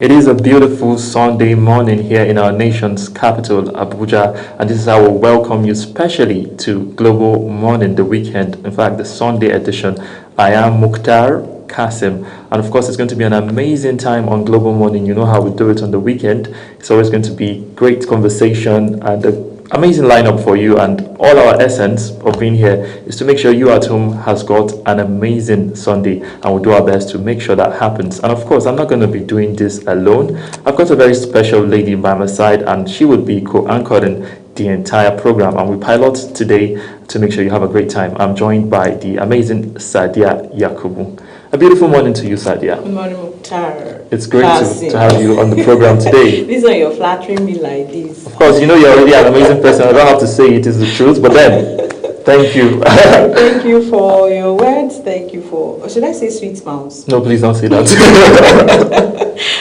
It is a beautiful Sunday morning here in our nation's capital, Abuja, and this is how we welcome you specially to Global Morning, the weekend, in fact, the Sunday edition. I am Mukhtar Kasim, and of course, it's going to be an amazing time on Global Morning. You know how we do it on the weekend. It's always going to be great conversation and a amazing lineup for you, and all our essence of being here is to make sure you at home has got an amazing Sunday, and we'll do our best to make sure that happens. And of course, I'm not going to be doing this alone. I've got a very special lady by my side, and she will be co-anchoring the entire program, and we pilot today to make sure you have a great time. I'm joined by the amazing Sadia Yakubu. A beautiful morning to you, Sadia. Good morning, Mukhtar. It's great to have you on the program today. This one, you're flattering me like this. Of course, you know you're already an amazing person. I don't have to say it is the truth, but then, thank you. Thank you for your words. Thank you for, or should I say sweet smiles? No, please don't say that.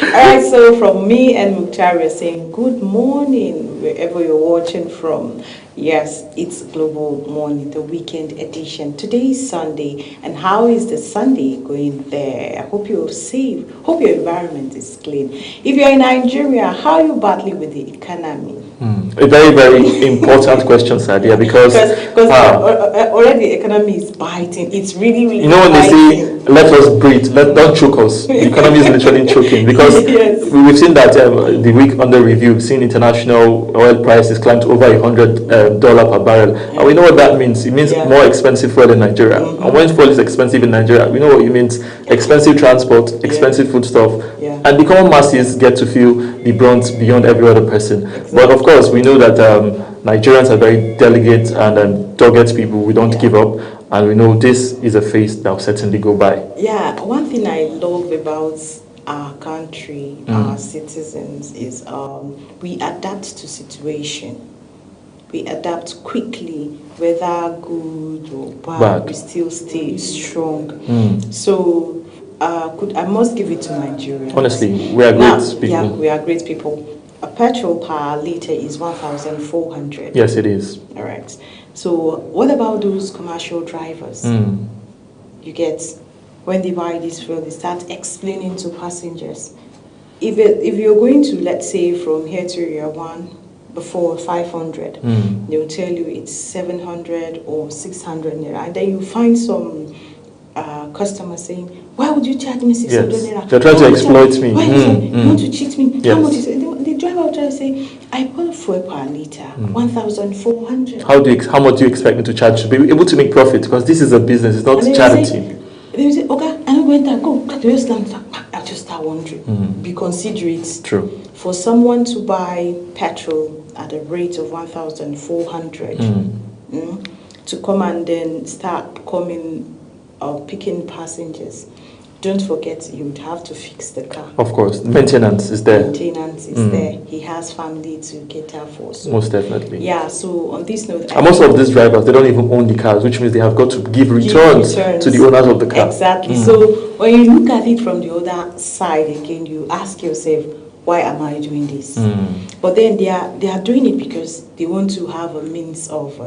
All right, so from me and Mukhtar, we're saying good morning wherever you're watching from. Yes, it's Global Morning, the weekend edition. Today is Sunday, and how is the Sunday going there? I hope you're safe. Hope your environment is clean. If you're in Nigeria, how are you battling with the economy? A very, very important question, Sadia, because already the economy is biting. It's really, really. You know when biting. they say, "Let us breathe, don't choke us." The economy is literally choking because yes. we've seen that the week under review, we've seen international oil prices climb to over $100 per barrel, and we know what that means. It means more expensive fuel in Nigeria. And when fuel is expensive in Nigeria, we know what it means: expensive transport, expensive foodstuff, and the common masses get to feel the brunt beyond every other person. Exactly. But of course, we know that Nigerians are very delicate and dogged people. We don't give up, and we know this is a phase that will certainly go by. Yeah, one thing I love about our country, our citizens, is we adapt to situation. We adapt quickly, whether good or bad. We still stay strong. So I must give it to Nigeria. Honestly, we are great people. Yeah, we are great people. A petrol per litre is 1,400. Yes, it is. All right. So what about those commercial drivers? You get, when they buy this fuel, they start explaining to passengers. If you're going to, let's say, from here to Area 1, before 500, they'll tell you it's 700 or 600 naira. And then you find some customers saying, "Why would you charge me 600 naira? They're trying to exploit me. You want to cheat me? Yes. How much is it?" The driver will try to say, "I bought fuel per litre, 1,400. How much do you expect me to charge to be able to make profit? Because this is a business, it's not charity." They will say, "Okay, I don't go enter, go. I just start wondering." Be considerate. True. For someone to buy petrol at a rate of 1,400, to come and then start picking passengers, don't forget you would have to fix the car. Of course, maintenance is there. Maintenance is there. He has family to cater for. So, most definitely. Yeah, so on this note... And most of these drivers, they don't even own the cars, which means they have got to give returns to the owners of the car. Exactly. So when you look at it from the other side again, you ask yourself, why am I doing this? But then they are doing it because they want to have a means of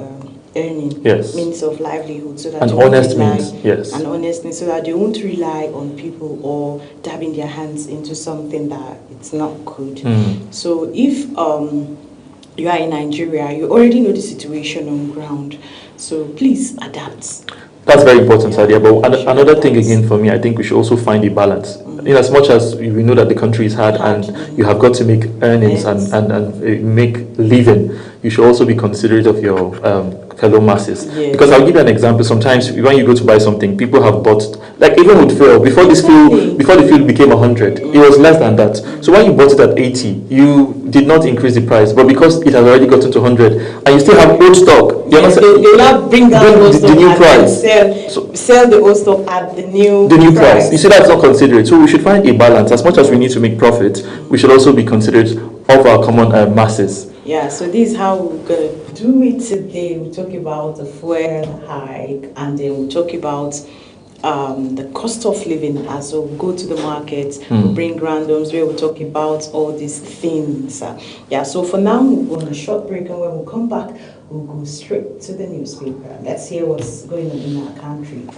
earning, means of livelihood, so that an honest means, an honest means, so that they won't rely on people or dabbing their hands into something that it's not good. So if you are in Nigeria, you already know the situation on ground, so please adapt. That's very important, Sadia. But another thing again for me, I think we should also find a balance. In as much as we know that the country is hard and you have got to make earnings and make living, you should also be considerate of your fellow masses. Because I'll give you an example. Sometimes when you go to buy something, people have bought, like even with fuel, before the fuel became 100, it was less than that. So when you bought it at 80, you did not increase the price, but because it has already gotten to 100 and you still have old stock, they will not bring down the new price. Sell the old stock at the new price. You see, that's not considerate. So we should find a balance. As much as we need to make profit, we should also be considerate of our common masses. Yeah, so this is how we're going to do it today. We'll talk about the fuel hike, and then we'll talk about the cost of living as we go to the market, we'll bring randoms where we'll talk about all these things. So for now, we'll go on a short break, and when we come back, we'll go straight to the newspaper. Let's hear what's going on in our country.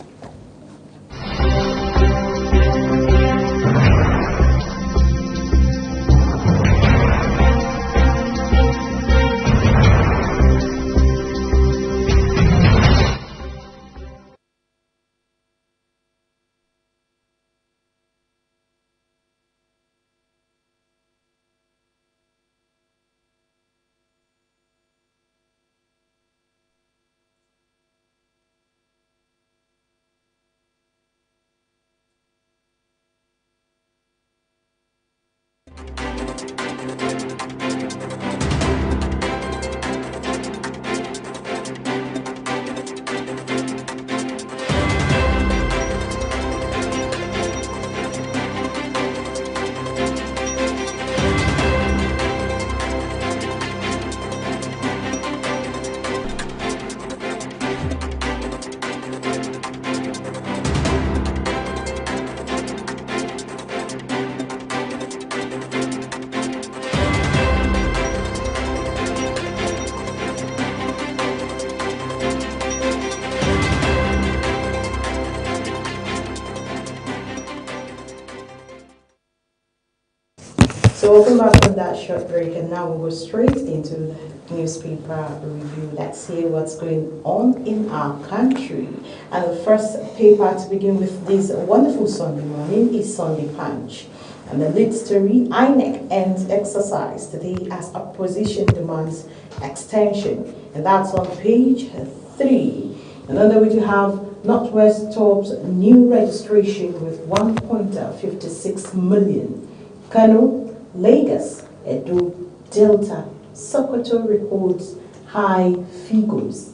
So welcome back from that short break, and now we'll go straight into newspaper review. Let's hear what's going on in our country. And the first paper to begin with this wonderful Sunday morning is Sunday Punch. And the lead story, INEC ends exercise today as opposition demands extension. And that's on page 3. And under which you have Northwest tops new registration with 1.56 million. Kano, Lagos, Edo, Delta, Sokoto reports high figures.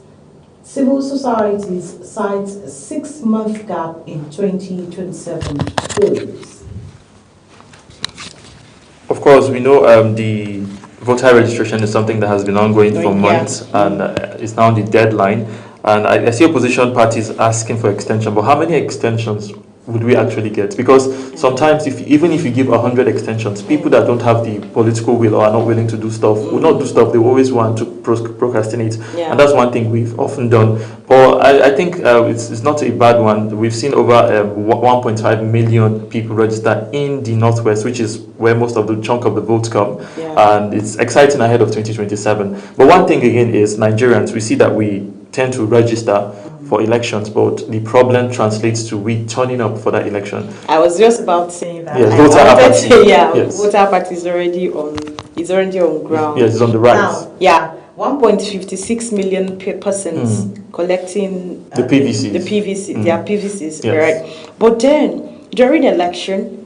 Civil societies cites 6-month gap in 2027 polls. Of course, we know the voter registration is something that has been ongoing for months, and it's now the deadline. And I see opposition parties asking for extension, but how many extensions would we actually get? Because sometimes, even if you give 100 extensions, people that don't have the political will or are not willing to do stuff will not do stuff. They always want to procrastinate, and that's one thing we've often done. But I think it's not a bad one. We've seen over 1.5 million people register in the Northwest, which is where most of the chunk of the votes come, and it's exciting ahead of 2027. But one thing again is Nigerians. We see that we tend to register for elections, but the problem translates to we turning up for that election. I was just about to say that. Yes, voter apathy. Voter apathy is already on ground. Yes, it's on the rise. Now, 1.56 million persons collecting the PVCs. Their PVCs, right? But then during election,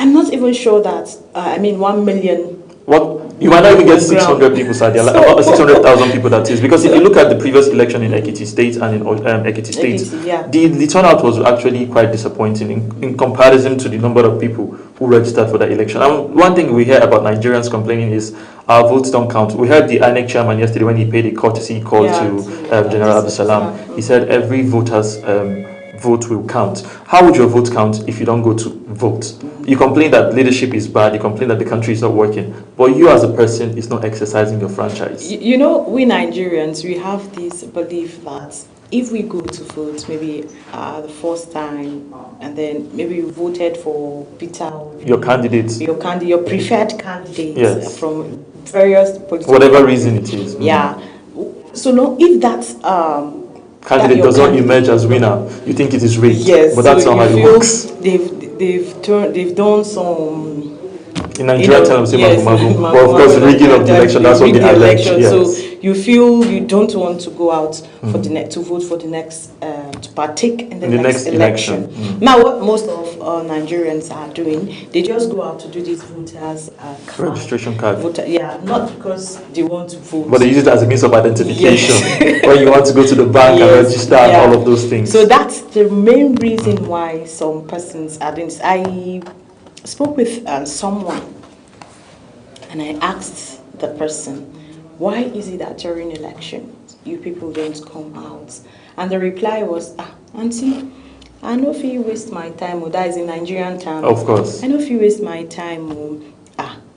I'm not even sure that 1 million. What? You might not even get 600 people, sir. There are about 600,000 people, that is. Because if you look at the previous election in Ekiti State and in Ekiti State, the turnout was actually quite disappointing in comparison to the number of people who registered for the election. And one thing we hear about Nigerians complaining is our votes don't count. We heard the INEC chairman yesterday when he paid a courtesy call to General Abdulsalam. He said every voter's vote will count. How would your vote count if you don't go to vote? You complain that leadership is bad, you complain that the country is not working, but you as a person is not exercising your franchise. You know, we Nigerians, we have this belief that if we go to vote maybe the first time, and then maybe you voted for Peter, your candidates, your preferred candidates from various political whatever reason it is. So no, if that's candidate does not emerge as winner, you think it is rigged. Yes, but that's not how it works. They've done some in Nigeria terms, but of course rigging of the election, that's what they allege. So you feel you don't want to go out for to vote for the next to partake in the next election. Now what most of Nigerians are doing, they just go out to do these voters registration card. Not because they want to vote, but they use it as a means of identification when you want to go to the bank and register and all of those things. So that's the main reason why some persons are doing this. I spoke with someone, and I asked the person, why is it that during elections you people don't come out? And the reply was, auntie, I know if you waste my time, that is in Nigerian term. Of course. I know if you waste my time,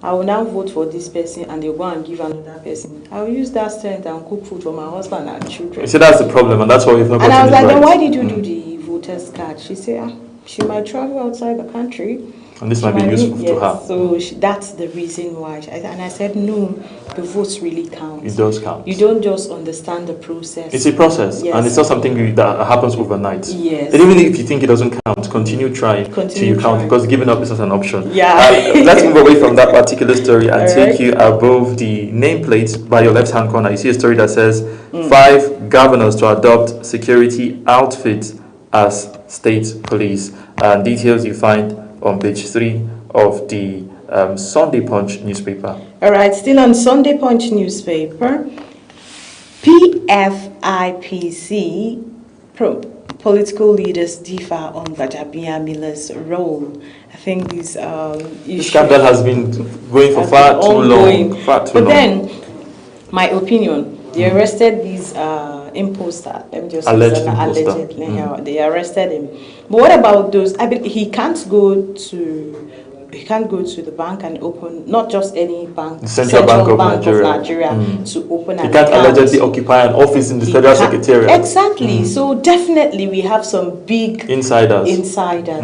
I will now vote for this person and they'll go and give another person. I will use that strength and cook food for my husband and children. You see, that's the problem, and that's why we've not gotten it right. And I was like, then why did you do the voter's card? She said, she might travel outside the country. And this might be useful to her. So that's the reason why. And I said, no, the votes really count. It does count. You don't just understand the process. It's a process, and it's not something that happens overnight. Yes. And even if you think it doesn't count, continue trying till you count, because giving up is not an option. Let's move away from that particular story and take you above the nameplate by your left-hand corner. You see a story that says 5 governors to adopt security outfits as state police. And details you find on page 3 of the Sunday Punch newspaper. All right, still on Sunday Punch newspaper, PFIPC political leaders differ on Gbajabiamila's role. I think this scandal has been going for far too long. But then, my opinion, they arrested these imposter. Let me just allegedly. They arrested him. But what about those? He can't go to the bank and open, not just any bank, the Central Bank of Nigeria to open an account. He can't allegedly occupy an office in the Federal Secretariat. Exactly. So definitely we have some big insiders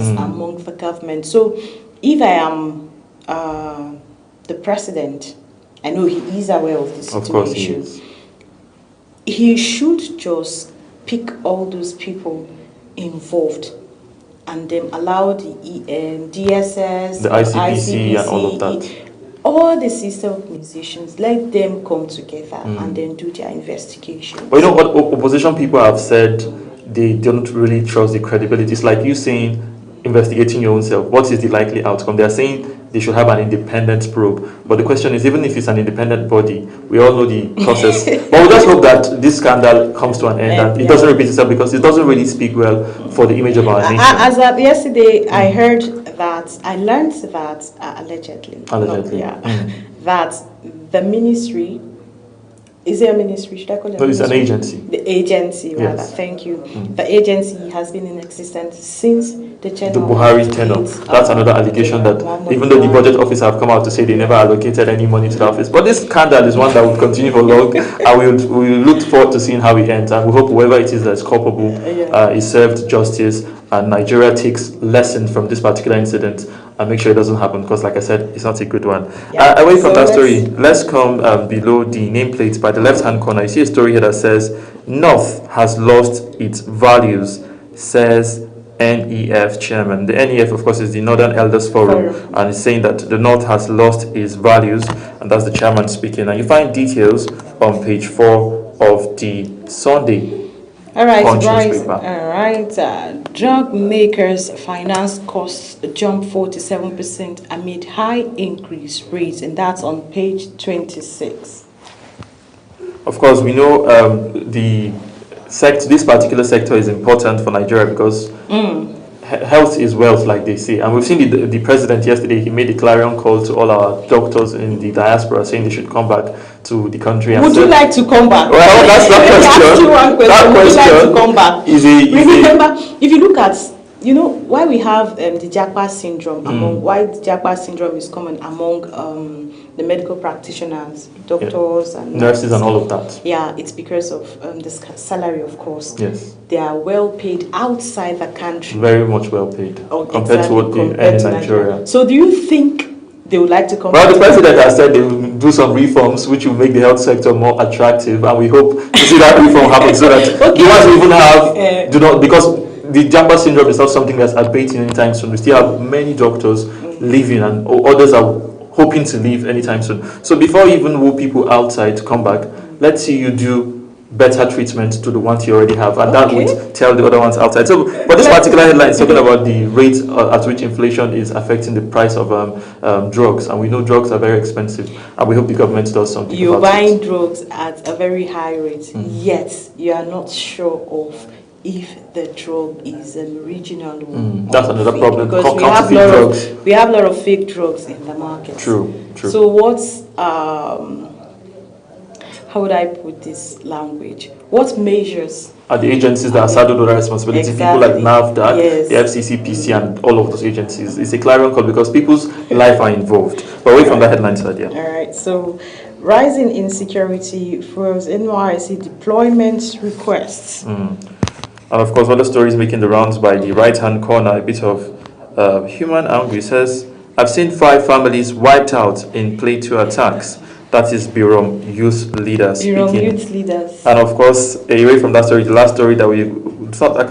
among the government. So if I am the the president, I know he is aware of the situation. Of course he is. He should just pick all those people involved and then allow the DSS, the ICPC and all of that. All the sister organizations, let them come together and then do their investigation. But you know what opposition people have said, they don't really trust the credibility. It's like you saying, investigating your own self. What is the likely outcome? They are saying they should have an independent probe. But the question is, even if it's an independent body, we all know the process. But we just hope that this scandal comes to an end and it doesn't repeat itself, because it doesn't really speak well for the image of our nation. As of yesterday, I learned that allegedly, that the ministry, is it a ministry? Should I call it? No, it's an agency. The agency, rather. Yes. Thank you. The agency has been in existence since the Buhari tenure. That's another allegation that even though the budget office have come out to say they never allocated any money to the office, but this scandal is one that will continue for long, and we look forward to seeing how it ends. And we hope whoever it is that's culpable is served justice, and Nigeria takes lesson from this particular incident and make sure it doesn't happen, because like I said, it's not a good one. Away from that story, let's come below the nameplate by the left-hand corner. You see a story here that says, North has lost its values, says NEF chairman. The NEF, of course, is the Northern Elders Forum, and it's saying that the North has lost its values, and that's the chairman speaking. And you find details on page 4 of the Sunday. All right. Drug makers' finance costs jump 47% amid high increase rates, and that's on page 26. Of course, we know this particular sector is important for Nigeria because health is wealth, like they say. And we've seen the president yesterday, he made a clarion call to all our doctors in the diaspora saying they should come back to the country. Would you like to come back? Well, that's that question. That question. Would you like to come back? Remember, if you look at, why we have the Japa syndrome, why the Japa syndrome is common among the medical practitioners, doctors, and nurses and all of that. Yeah, it's because of the salary, of course. Yes. They are well paid outside the country. Very much well paid compared to what they earn in Nigeria. So do you think they would like to come? Well, the president has said they will do some reforms which will make the health sector more attractive, and we hope to see that reform happen so that the ones we even have do not, because the Japa syndrome is not something that's abating anytime soon. We still have many doctors leaving, and others are hoping to leave anytime soon. So before you even woo people outside to come back, let's see you do better treatment to the ones you already have, and that would tell the other ones outside. So, but this particular headline is talking about the rate at which inflation is affecting the price of drugs, and we know drugs are very expensive, and we hope the government does something. You're buying drugs at a very high rate, yet you are not sure of if the drug is a regional one. That's another problem. Because we have a lot of fake drugs in the market. True. So what's how would I put this language? What measures are the agencies that are saddled with that responsibility? People like NAFDAC, the FCCPC, and all of those agencies. It's a clarion call because people's life are involved. But away from that headline, Sadia. All right. So, rising insecurity fuels NYSC deployment requests. And of course, other stories making the rounds by the right-hand corner, a bit of human anguish. It says, I've seen 5 families wiped out in Plateau attacks. That is Birom youth leaders speaking. Youth leaders. And of course, away from that story, the last story that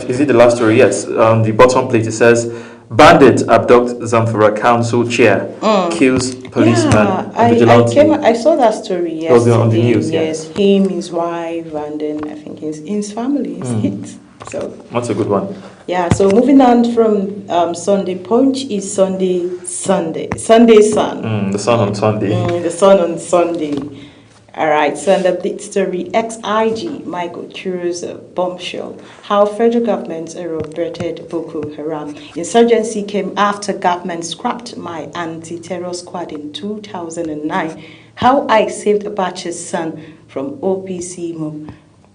is it the last story? Yes. On the bottom plate, it says, bandit abduct Zamfara council chair, kills policeman. I saw that story. Yes, it was on the news. Yes, him, his wife, and then I think his family is hit. So that's a good one. Yeah. So moving on from Sunday Punch is Sunday Sun. The Sun on Sunday. The Sun on Sunday. All right. So in the big story, ex-IG Michael Kuro's bombshell: how federal government averted Boko Haram. Insurgency came after government scrapped my anti-terror squad in 2009. How I saved Abacha's son from OPC move.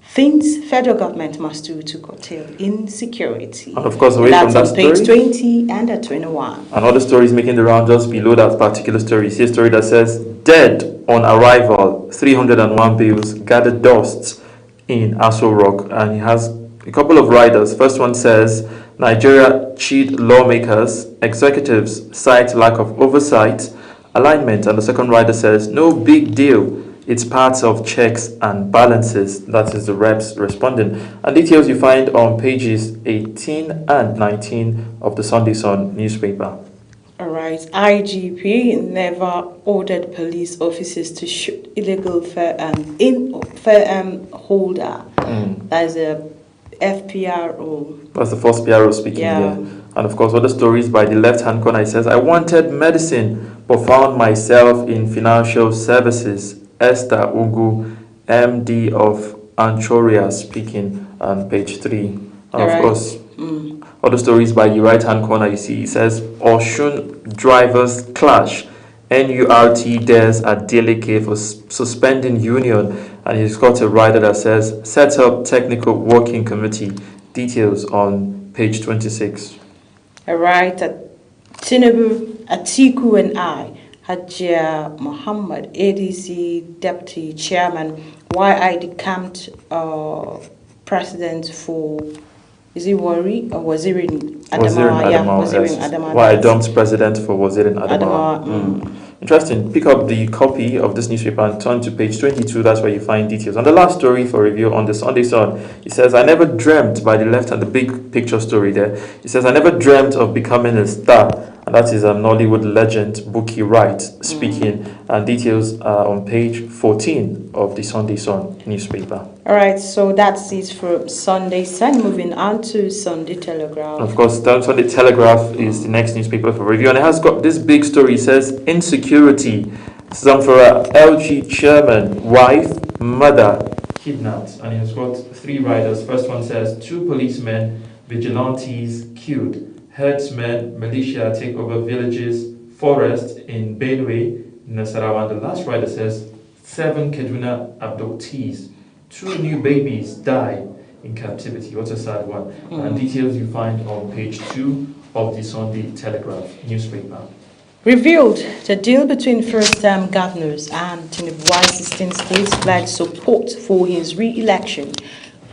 Things federal government must do to curtail insecurity. And of course, away from that story, page 20 and 21. And other stories making the round just below that particular story. See a story that says, dead on arrival, 301 bills gathered dust in Aso Rock. And he has a couple of riders. First one says, Nigeria cheat lawmakers, executives cite lack of oversight, alignment. And the second rider says, no big deal. It's part of checks and balances. That is the reps responding. And details you find on pages 18 and 19 of the Sunday Sun newspaper. All right. IGP never ordered police officers to shoot illegal firearm holder. That is a FPRO. That's the first PRO speaking here. And of course, other stories by the left-hand corner. It says, I wanted medicine, but found myself in financial services. Esther Ugu, MD of Anchoria, speaking on page 3. And of course, other stories by the right-hand corner, you see, it says, Oshun drivers clash. NURT dares Adeleke for suspending union. And he's got a rider that says, set up technical working committee. Details on page 26. All right. Tinubu, Atiku and I, Hajia Muhammad, ADC Deputy Chairman, why I decamped President for, is it Wari or Wazirin Adamawa? Yeah, Wazirin Adamawa. Why I dumped President for Wazirin Adamawa. Interesting. Pick up the copy of this newspaper and turn to page 22. That's where you find details. And the last story for review on the Sunday Sun, it says, I never dreamt, by the left and the big picture story there, it says, I never dreamt of becoming a star. And that is a Nollywood legend, Bukky Wright, speaking. And details are on page 14 of the Sunday Sun newspaper. All right, so that's it for Sunday Sun. Moving on to Sunday Telegraph. Of course, Sunday Telegraph is the next newspaper for review. And it has got this big story. It says, insecurity. Zamfara LG chairman, wife, mother, kidnapped. And it has got 3 riders. First one says, 2 policemen, vigilantes killed. Herdsmen, militia take over villages, forest in Benue, Nasarawa. And the last rider says, 7 Kaduna abductees, 2 new babies die in captivity. What a sad one. And details you find on page 2 of the Sunday Telegraph newspaper. Revealed the deal between first-time governors and Tinubu's 16 states pledged support for his re-election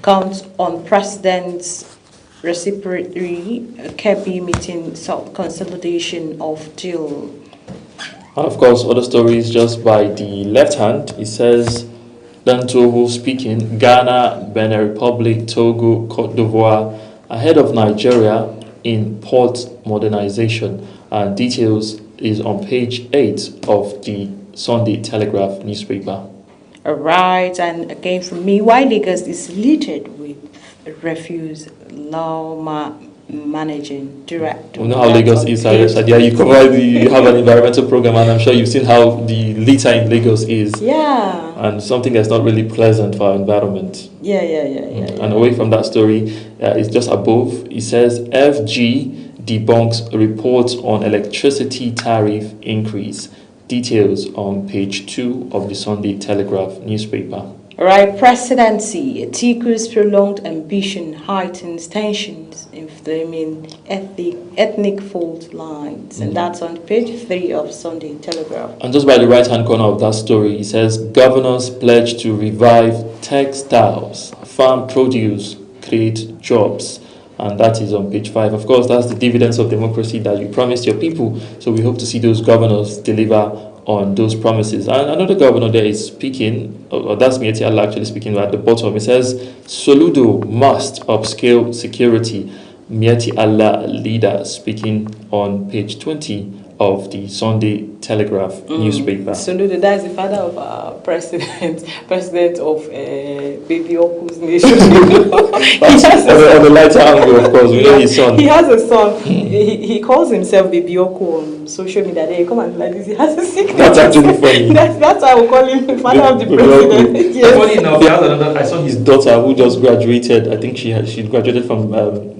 counts on President's reciprocity Kebbi meeting consolidation of deal. And of course, other stories just by the left hand. It says, Dantovo speaking, Ghana, Benin Republic, Togo, Cote d'Ivoire, ahead of Nigeria in port modernization. And details is on page 8 of the Sunday Telegraph newspaper. All right, and again from me, why Lagos is littered with refuse Lawma managing director. You know how Lagos is, Shadia. You have an environmental program, and I'm sure you've seen how the litter in Lagos is. Yeah. And something that's not really pleasant for our environment. Yeah. And away from that story, it's just above. It says FG debunks reports on electricity tariff increase. Details on page 2 of the Sunday Telegraph newspaper. All right, presidency. Atiku's prolonged ambition heightens tensions, inflaming ethnic fault lines. And that's on page 3 of Sunday Telegraph. And just by the right-hand corner of that story, it says, governors pledge to revive textiles, farm produce, create jobs. And that is on page 5. Of course, that's the dividends of democracy that you promised your people. So we hope to see those governors deliver on those promises. And another governor there is speaking, or that's Mieti Allah actually speaking at the bottom. It says, Soludo must upscale security. Mieti Allah leader speaking on page 20 of the Sunday Telegraph newspaper. Soludo, that's the father of our president of Baby Oku's nation. On the lighter angle, of course, we know his son. He has a son. He calls himself Baby Oku on social media. They come and like this. He has a secret. That's actually funny. That's why I will call him the father of the president. Yes. Funny enough, he has another. I saw his daughter who just graduated. I think she graduated from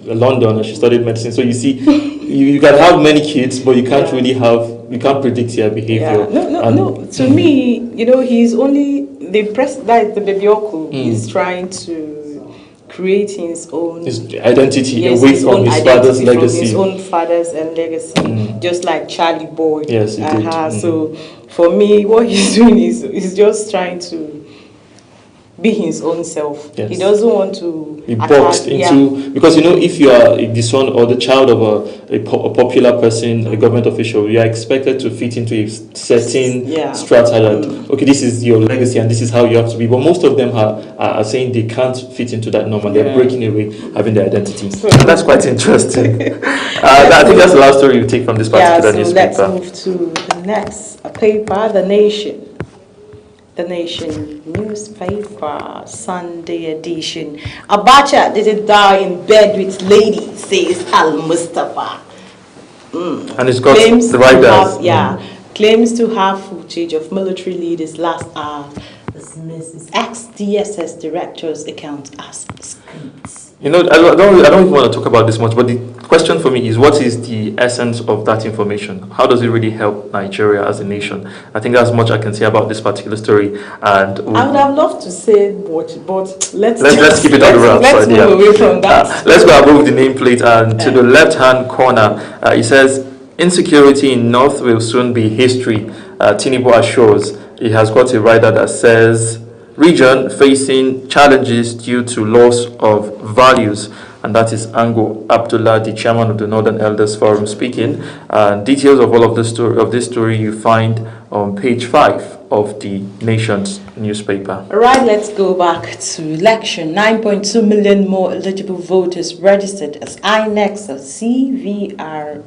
London and she studied medicine. So you see, you can have many kids, but you can't really you can't predict their behavior. Yeah. No. To me, he's only the Baby Oku is trying to create his own identity away from his father's legacy. His own father's legacy, just like Charlie Boy. Yes, he did. So for me, what he's doing is just trying to be his own self. Yes. He doesn't want to be boxed into, because if you are the son or the child of a popular person, a government official, you are expected to fit into a certain strata that okay, this is your legacy and this is how you have to be. But most of them are saying they can't fit into that norm and they're breaking away, having their identity. And that's quite interesting. I think that's the last story you take from this particular newspaper. Let's move to the next paper, The Nation. The Nation newspaper, Sunday edition. Abacha didn't die in bed with lady, says Al Mustafa. And it's got the right guys. Claims to have footage of military leaders' last hour. Dismisses ex-DSS director's account as screens. I don't even want to talk about this much, but the question for me is, what is the essence of that information? How does it really help Nigeria as a nation? I think that's much I can say about this particular story. And I would have loved to say much, but let's keep it on the wraps. Let's move away from that. Let's go above the nameplate and to the left-hand corner. It says, insecurity in North will soon be history. Tinubu assures. He has got a rider that says, region facing challenges due to loss of values, and that is Ango Abdullah, the chairman of the Northern Elders Forum, speaking. Details of all of this story you find on page 5 of the Nation's newspaper. All right, let's go back to election. 9.2 million more eligible voters registered as INEC's CVRNs.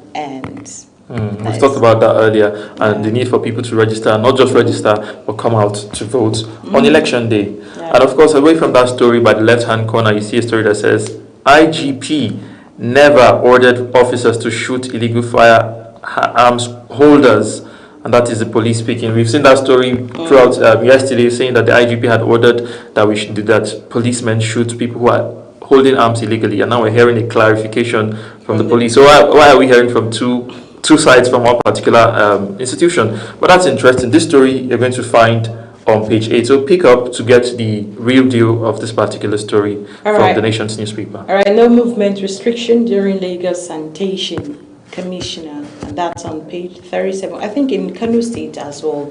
We've talked about that earlier, and the need for people to register, not just register, but come out to vote on election day. And of course, away from that story, by the left-hand corner, you see a story that says, IGP never ordered officers to shoot illegal firearms holders. And that is the police speaking. We've seen that story throughout yesterday, saying that the IGP had ordered that policemen shoot people who are holding arms illegally. And now we're hearing a clarification from the police. So why are we hearing from two sides from one particular institution? But that's interesting. This story you're going to find on page 8. So pick up to get the real deal of this particular story from the Nation's newspaper. All right, no movement restriction during Lagos Sanitation Commissioner, and that's on page 37. I think in Kano State as well,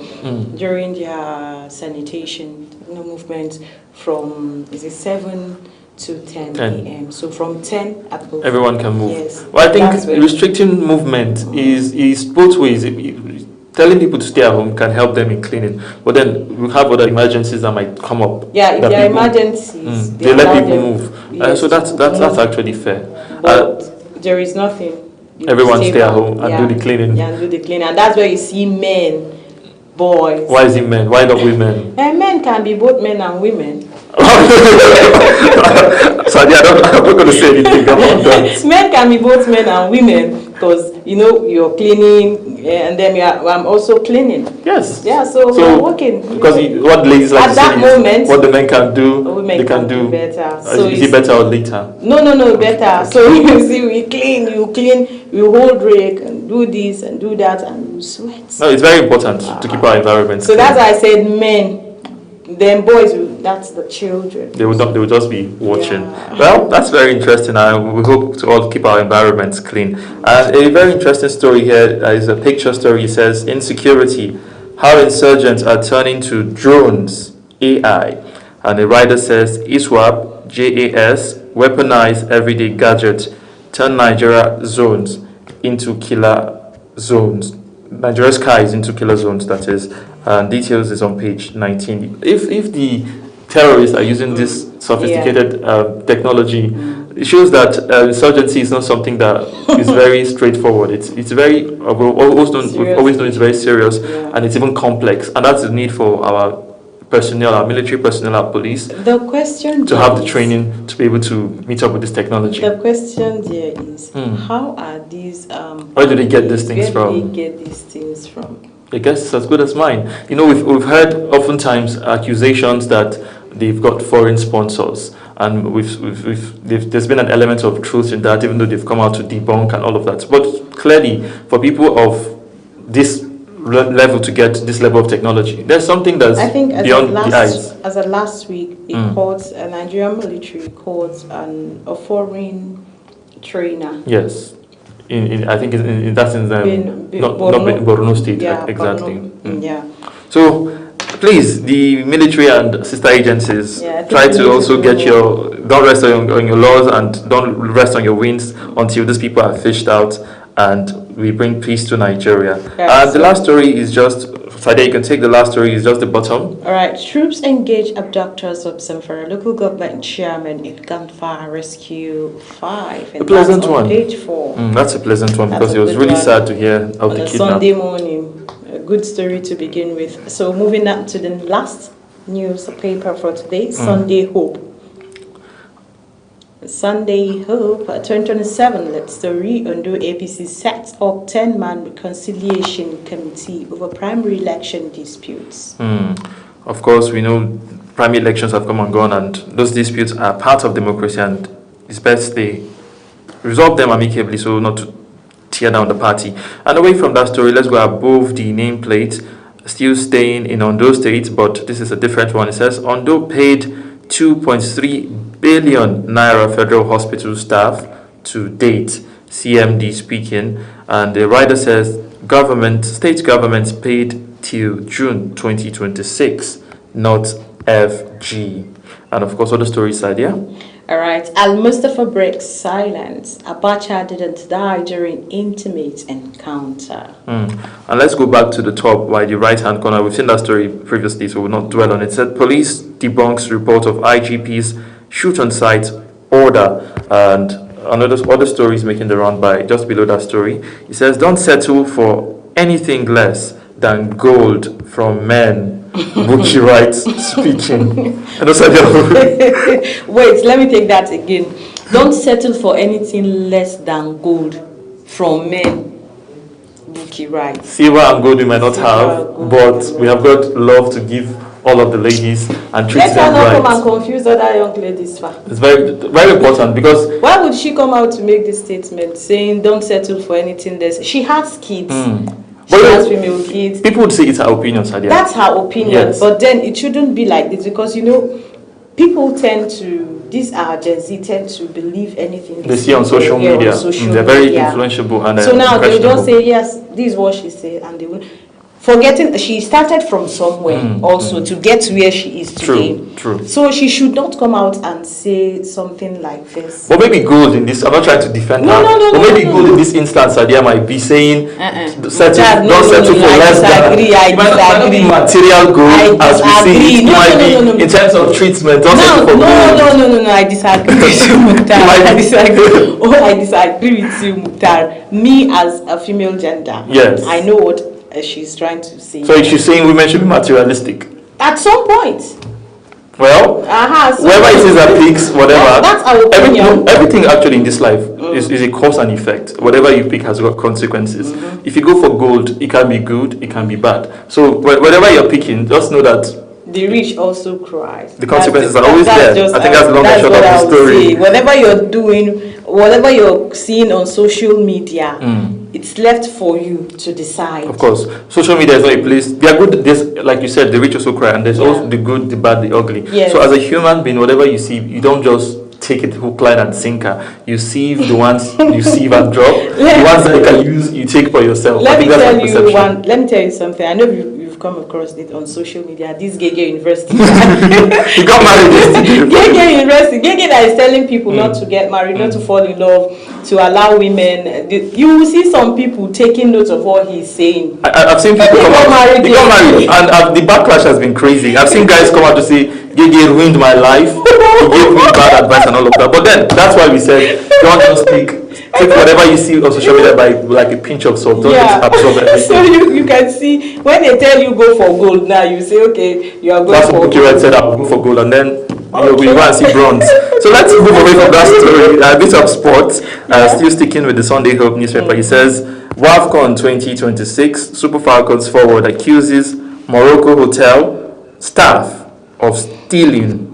during their sanitation, no movement from 7 to 10 a.m. So from 10 above, everyone can move. Yes. Well, I think restricting movement is both ways. Telling people to stay at home can help them in cleaning, but then we have other emergencies that might come up. Yeah, if there are emergencies, they let people move. Yes, so that's actually fair. But there is nothing. Everyone stay at home and do the cleaning. Yeah, and do the cleaning, and that's where you see men, boys. Why is it men? Why not women? And men can be both men and women. Sorry, I'm not going to say anything about that. Men can be both men and women, because you're cleaning and then I'm also cleaning. Yes. Yeah, so we're working. Because what ladies like at that moment, what the men can do, women they can do better. So is it better or later? No, better. So you see, you clean, we hold rake and do this and do that and you sweat. No, it's very important to keep our environment so clean. That's why I said men. Then boys, that's the children. They will just be watching. Yeah. Well, that's very interesting, and we hope to all keep our environments clean. And a very interesting story here is a picture story. It says, insecurity, how insurgents are turning to drones, AI. And the writer says, ISWAP, JAS, weaponize everyday gadget, turn Nigeria zones into killer zones. Nigeria's skies into killer zones, that is. Details is on page 19. If the terrorists are using this sophisticated technology, it shows that insurgency is not something that is very straightforward. It's very we've always known it's very serious, and it's even complex, and that's the need for our personnel, our military personnel, our police, the question to have the training to be able to meet up with this technology. The question there is, how are these? Where do they get these things from? Where do they get these things from? I guess it's as good as mine. We've heard oftentimes accusations that they've got foreign sponsors, and there's been an element of truth in that, even though they've come out to debunk and all of that. But clearly, for people of this level to get this level of technology, there's something that's beyond the eyes. As of last week, a Nigerian military caught a foreign trainer. Yes. I think in that sense, not Borno State, exactly. Borno, yeah. So please, the military and sister agencies, try to also get don't rest on your laws and don't rest on your wings until these people are fished out and we bring peace to Nigeria. And the last story is just, Friday, you can take the last story, is just the bottom. All right, troops engage abductors of Zamfara local government chairman in gunfire rescue 5. And a pleasant that's on one. Page 4. That's a pleasant one because it was really sad to hear of the kidnap. Sunday morning, a good story to begin with. So moving up to the last newspaper for today, Sunday Hope. Sunday Hope, 2027, let's story. Ondo APC sets up 10-man reconciliation committee over primary election disputes. Of course, we know primary elections have come and gone, and those disputes are part of democracy, and it's best they resolve them amicably so not to tear down the party. And away from that story, let's go above the nameplate, still staying in Ondo State, but this is a different one. It says Ondo paid 2.3 billion naira federal hospital staff to date, CMD speaking, and the writer says state governments paid till June 2026, not FG. And of course, other stories side, yeah? All right. Al-Mustafa breaks silence. Abacha didn't die during intimate encounter. And let's go back to the top by the right-hand corner. We've seen that story previously, so we'll not dwell on it. It said police debunks report of IGP's shoot-on-sight order. And other stories making the round by just below that story. It says, don't settle for anything less than gold from men. Buki writes, speaking. Wait, let me take that again. Don't settle for anything less than gold from men. Buki writes. Silver and gold we might not have, but we have got love to give all of the ladies and treat them right. Let her not come and confuse other young ladies. It's very, very important because... Why would she come out to make this statement saying don't settle for anything less? She has kids. She has female kids. People would say it's her opinion, Sadia. That's her opinion, but then it shouldn't be like this because, you know, people tend to, these are Gen Z, tend to believe anything they see on social media. They're very influential and so now they'll just say, yes, this is what she said, and they will... Forgetting, she started from somewhere also to get to where she is today. True. So she should not come out and say something like this. But maybe gold in this, I'm not trying to defend her. But maybe gold in this instance, Sadia might be saying, don't settle for less than. It might not be material gold as we see. It might be in terms of treatment. Don't settle for gold. No, I disagree with you, Mukhtar. I disagree with you, Mukhtar. Me as a female gender, yes, I know what she's trying to say. So she's saying women should be materialistic? At some point. Well, whoever it is that picks, whatever. That's our opinion. Everything actually in this life is a cause and effect. Whatever you pick has got consequences. If you go for gold, it can be good, it can be bad. So whatever you're picking, just know that the rich also cry. The consequences are always there. I think that's the long and short of the story. Whatever you're doing, whatever you're seeing on social media, it's left for you to decide. Of course, social media is not a place. They are good. There's, like you said, the rich also cry, and there's also the good, the bad, the ugly. Yes. So as a human being, whatever you see, you don't just take it hook, line, and sinker. You sieve the ones you sieve and drop. The ones that you can use, you take for yourself. Let me tell you something. I know you've come across it on social media. This Gege University. You got married yesterday. Gege University. Gege that is telling people not to get married, not to fall in love, to allow women. You will see some people taking note of what he's saying. I've seen people come out. They got married, and the backlash has been crazy. I've seen guys come out to say, Gege ruined my life. He gave me bad advice and all of that. But then that's why we said, don't just take whatever you see on social media by like a pinch of salt. Don't just absorb everything. So you can see when they tell you go for gold now, you say okay, you are going for gold. That's what said, I'll go for gold, and then we go and see bronze. So let's move away from that story. A bit of sports. Still sticking with the Sunday Hope newspaper. He says WAFCON 2026 Super Falcons forward accuses Morocco hotel staff of stealing.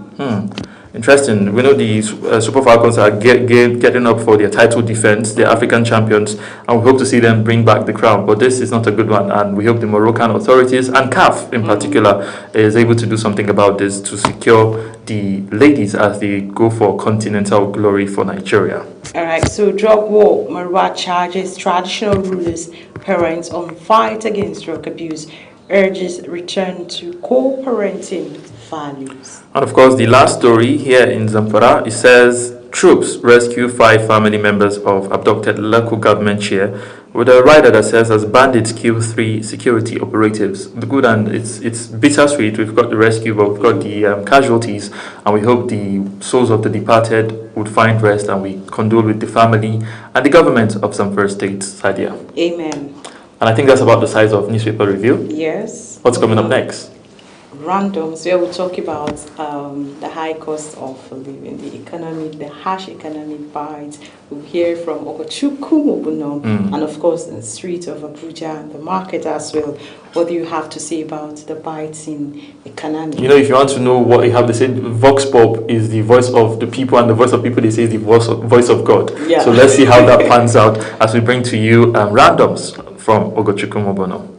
Interesting. We know the Super Falcons are getting up for their title defense. They're African champions, and we hope to see them bring back the crown. But this is not a good one, and we hope the Moroccan authorities and CAF in particular is able to do something about this to secure the ladies as they go for continental glory for Nigeria. All right. So drug war, Marwa charges traditional rulers, parents on fight against drug abuse. urges return to co-parenting values. And of course, the last story here in Zamfara, it says troops rescue 5 family members of abducted local government chair, with a rider that says as bandits kill 3 security operatives. The good, and it's bittersweet. We've got the rescue, but we've got the casualties, and we hope the souls of the departed would find rest, and we condole with the family and the government of Zamfara State, Sadia. Amen. And I think that's about the size of newspaper review. Yes. What's coming up next? Randoms, where we'll talk about the high cost of living, the economy, the harsh economic bites. We'll hear from Ogochukwu Mobuno, and of course the street of Abuja, the market as well. What do you have to say about the bites in economy? You know, if you want to know what you have to say, Vox Pop is the voice of the people, and the voice of people, they say, is the voice of God. Yeah. So let's see how that pans out as we bring to you randoms from Ogochukwu Mobuno.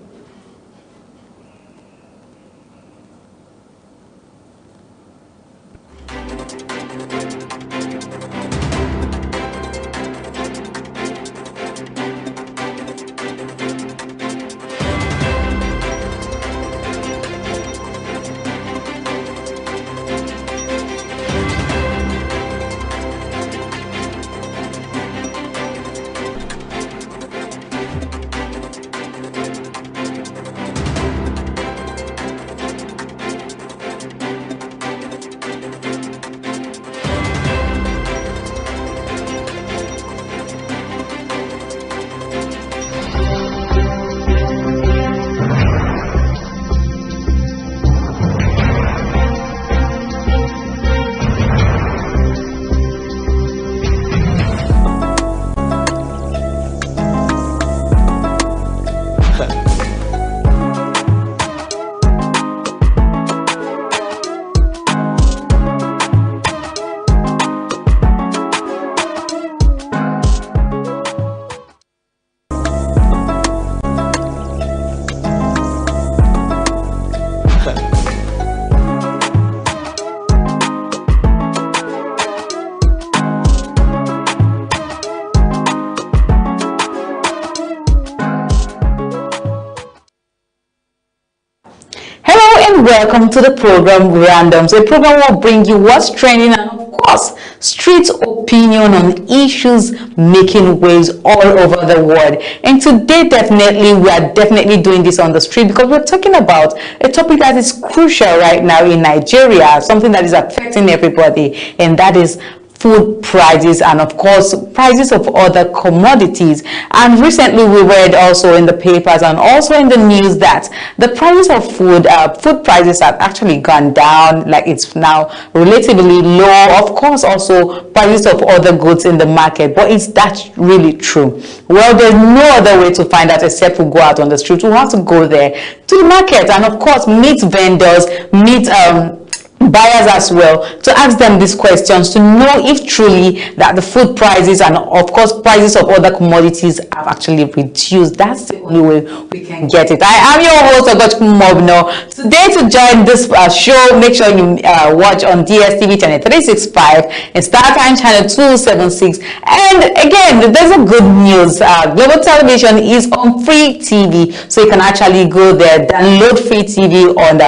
Welcome to the program Randoms, a program will bring you what's trending and of course street opinion on issues making waves all over the world. And today we are definitely doing this on the street because we're talking about a topic that is crucial right now in Nigeria, something that is affecting everybody, and that is food prices and of course prices of other commodities. And recently we read also in the papers and also in the news that the prices of food prices have actually gone down, like it's now relatively low. Of course also prices of other goods in the market, but is that really true? Well, there's no other way to find out except we go out on the street. We have to go there to the market and of course meet vendors, meet buyers as well, to ask them these questions to know if truly that the food prices and of course prices of other commodities have actually reduced. That's the only way we can get it. I am your host Ogochukwu Mobuno. Today to join this show, make sure you watch on DSTV channel 365 and StarTime channel 276. And again, there's a good news. Global Television is on free TV, so you can actually go there, download free TV on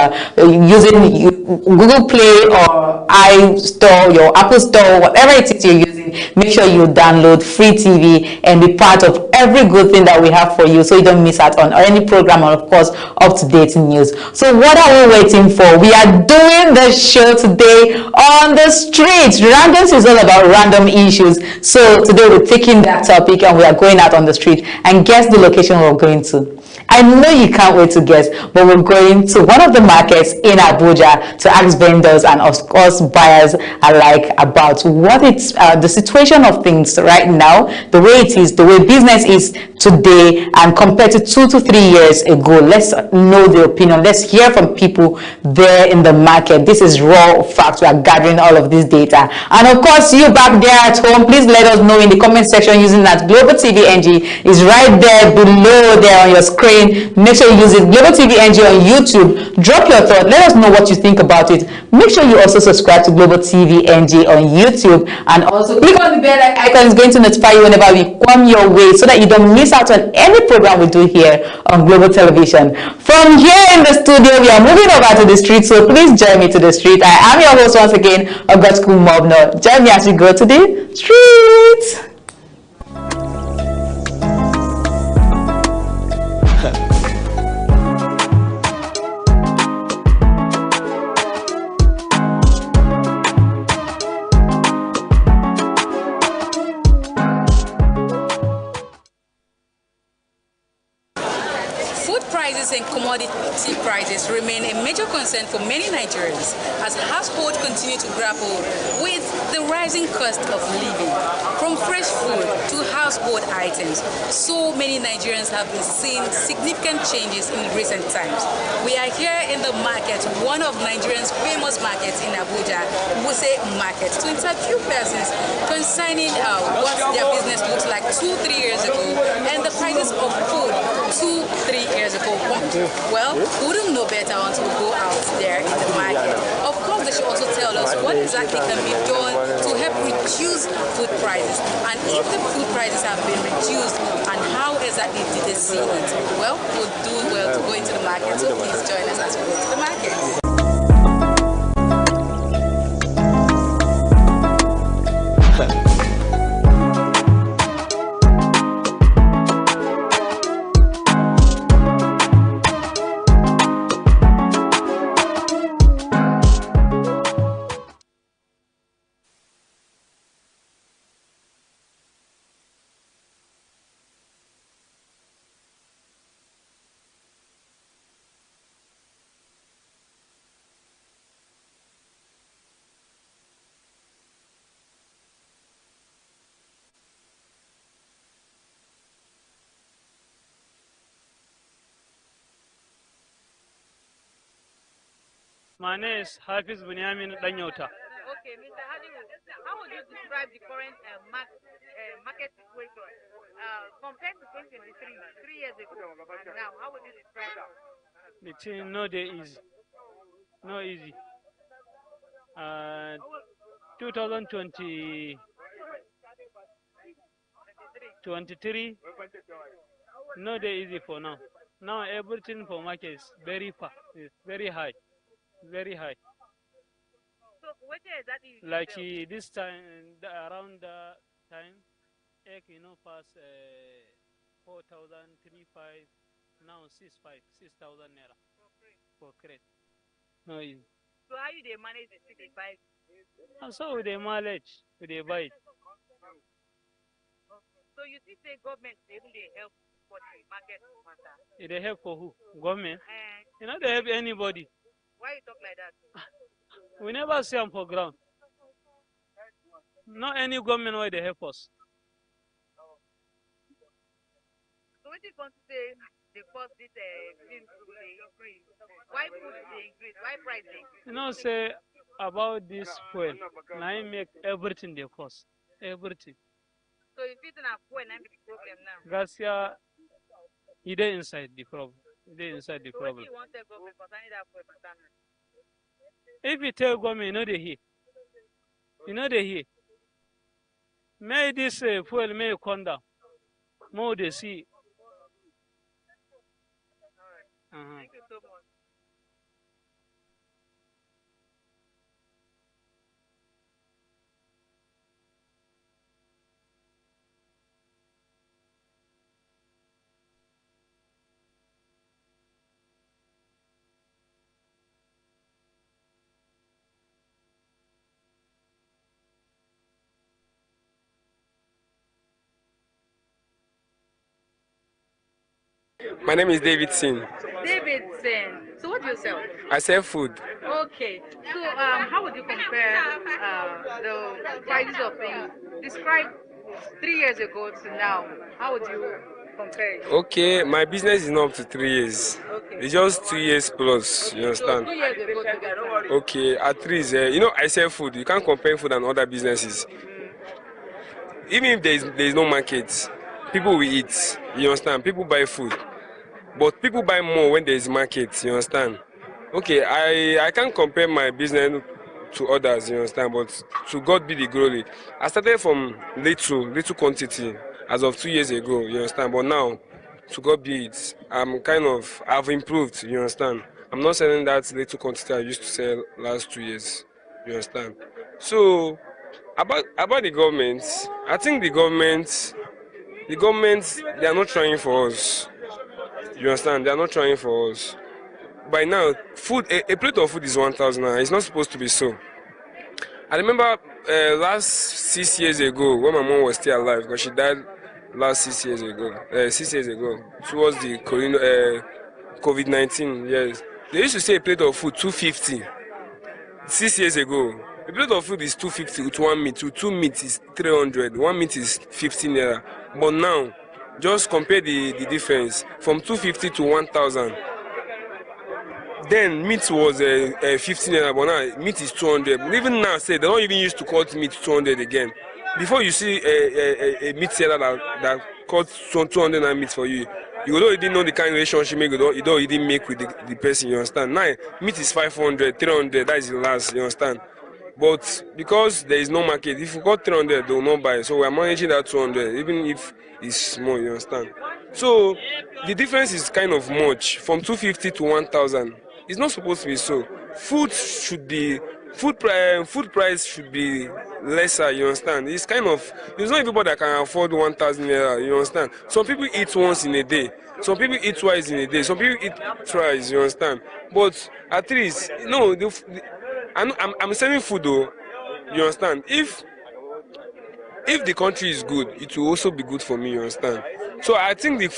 using Google Play or iStore, your Apple Store, whatever it is you're using. Make sure you download free TV and be part of every good thing that we have for you, so you don't miss out on any program and of course up-to-date news. So what are we waiting for? We are doing the show today on the streets. Randoms is all about random issues. So today we're taking that topic and we are going out on the street, and guess the location we're going to. I know you can't wait to guess, but we're going to one of the markets in Abuja to ask vendors and of course buyers alike about what it's the situation of things right now, the way it is, the way business is today, and compared to 2 to 3 years ago. Let's know the opinion. Let's hear from people there in the market. This is raw facts. We are gathering all of this data, and of course you back there at home, please let us know in the comment section using that Global TV NG is right there below there on your screen. again, make sure you use it. Global TV NG on YouTube. Drop your thought. Let us know what you think about it. Make sure you also subscribe to Global TV NG on YouTube, and also click on the bell icon. It's going to notify you whenever we come your way, so that you don't miss out on any program we do here on Global Television. From here in the studio, we are moving over to the street, so please join me to the street. I am your host once again, Augustin Mobno. Join me as we go to the streets. And commodity prices remain a major concern for many Nigerians as households continue to grapple with the rising cost of living. From fresh food to household items, so many Nigerians have been seeing significant changes in recent times. We are here in the market, one of Nigerians' famous markets in Abuja, Wuse Market, to interview persons concerning what their business looks like 2-3 years ago and the prices of food 2-3 years ago. Well, we wouldn't know better until we go out there in the market. Of course, they should also tell us what exactly can be done to help reduce food prices, and if the food prices have been reduced, and how exactly did they see it. Well, we'll do well to go into the market, so please join us as we go to the market. My name is Hafiz Bunyamin Danyota. Okay, Mr. Halimu, how would you describe the current market situation compared to 2023, 3 years ago, and now? How would you describe it? The thing no day easy, no easy. 2020, 23, no day easy for now. Now everything for market is very far, it's very high. Very high. So what is that? Like this time, around the time, egg past 4,000, 3,500, now 6,500, 6,000 naira for crate. No easy. So how you they manage the 65? And so they manage, they buy it. So you see, say government they help for the market matter. They help for who? Government? They help anybody. Why you talk like that? We never see them for ground. Not any government where they help us. So what you want to say? They cost this increase. Why food they increase? Why price they increase? Say about this fuel. Now I make everything they cost. Everything. So if it's not fuel, not the problem now. Garcia, he there inside the problem. They inside the problem. So what do you want the government concerning that fuel? If you tell government, they hear. They hear. May this fuel may come down. More they see. All right. Thank you so much. My name is David Sin. David Sin. So what do you sell? I sell food. Okay. So how would you compare the prices of things? Describe 3 years ago to now. How would you compare it? Okay, my business is not up to 3 years. Okay. It's just 2 years plus. You understand? So 2 years ago to this time. Okay, at least I sell food. You can't compare food and other businesses. Even if there is no market, people will eat. You understand? People buy food. but people buy more when there is market. You understand? Okay, I can't compare my business to others. You understand? But to God be the glory. I started from little quantity as of 2 years ago. You understand? But now, to God be it, I've improved. You understand? I'm not selling that little quantity I used to sell last 2 years. You understand? So about the government, I think the government they are not trying for us. You understand? They are not trying for us. By now, a plate of food is 1,000 naira. It's not supposed to be so. I remember last 6 years ago when my mom was still alive, because she died last 6 years ago. 6 years ago, towards the COVID-19. Yes, they used to say a plate of food 250. 6 years ago, a plate of food is 250 with one meat. With two meat is 300. One meat is 15 naira. But now, just compare the difference from 250 to 1,000. Then meat was 15 naira, but now meat is 200. Even now, say they don't even used to call meat 200 again. Before you see a meat seller that costs 200 naira meat for you, you don't already know the kind of relationship you don't already make with the person. You understand? Now meat is 500, 300. That is the last. You understand? But because there is no market, if you got 300, they will not buy. So we are managing that 200, even if it's small. You understand? So the difference is kind of much from 250 to 1,000. It's not supposed to be so. Food price should be lesser. You understand? It's not everybody that can afford 1,000 naira. You understand? Some people eat once in a day. Some people eat twice in a day. Some people eat thrice. You understand? But at least I'm selling food though. You understand? If the country is good, it will also be good for me. You understand? So I think the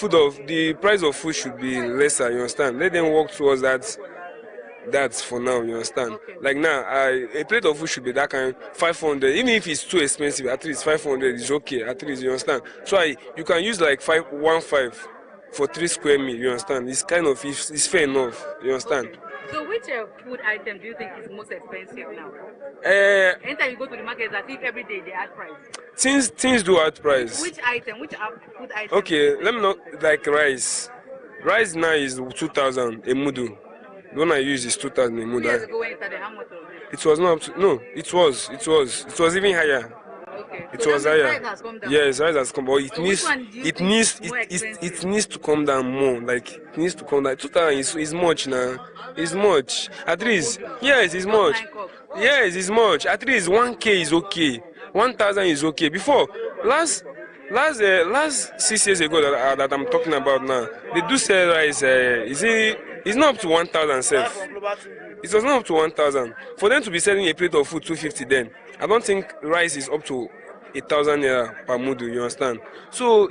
price of food should be lesser. You understand? Let them work towards that. That's for now. You understand? Okay. Like now, a plate of food should be that kind 500. Even if it's too expensive, at least 500 is okay. At least, you understand? So you can use like 515 for 3 square meal. You understand? It's fair enough. You understand? So which food item do you think is most expensive now? Anytime you go to the market, I think every day they add price. Things do add price. Which food item? Okay, let me know, like rice. Rice now is 2,000 a mudu. The one I use is 2,000 a 2 mudu. years ago when you started, how much was it? It was not up to, no, it was even higher. Okay. It So was that means higher. price has come down. Yes, rice has come, but So which one do you think is more it expensive? needs to come down more. Like it needs to come down. 2,000 is much now. It's much. At least, yes, it's much. Yes, it's much. At least 1K is okay. 1,000 is okay. Before last 6 years ago that I'm talking about now, they do sell rice. It's not up to 1,000 self. It was not up to 1,000. For them to be selling a plate of food 250, then I don't think rice is up to 1,000 naira per mudu. You understand? So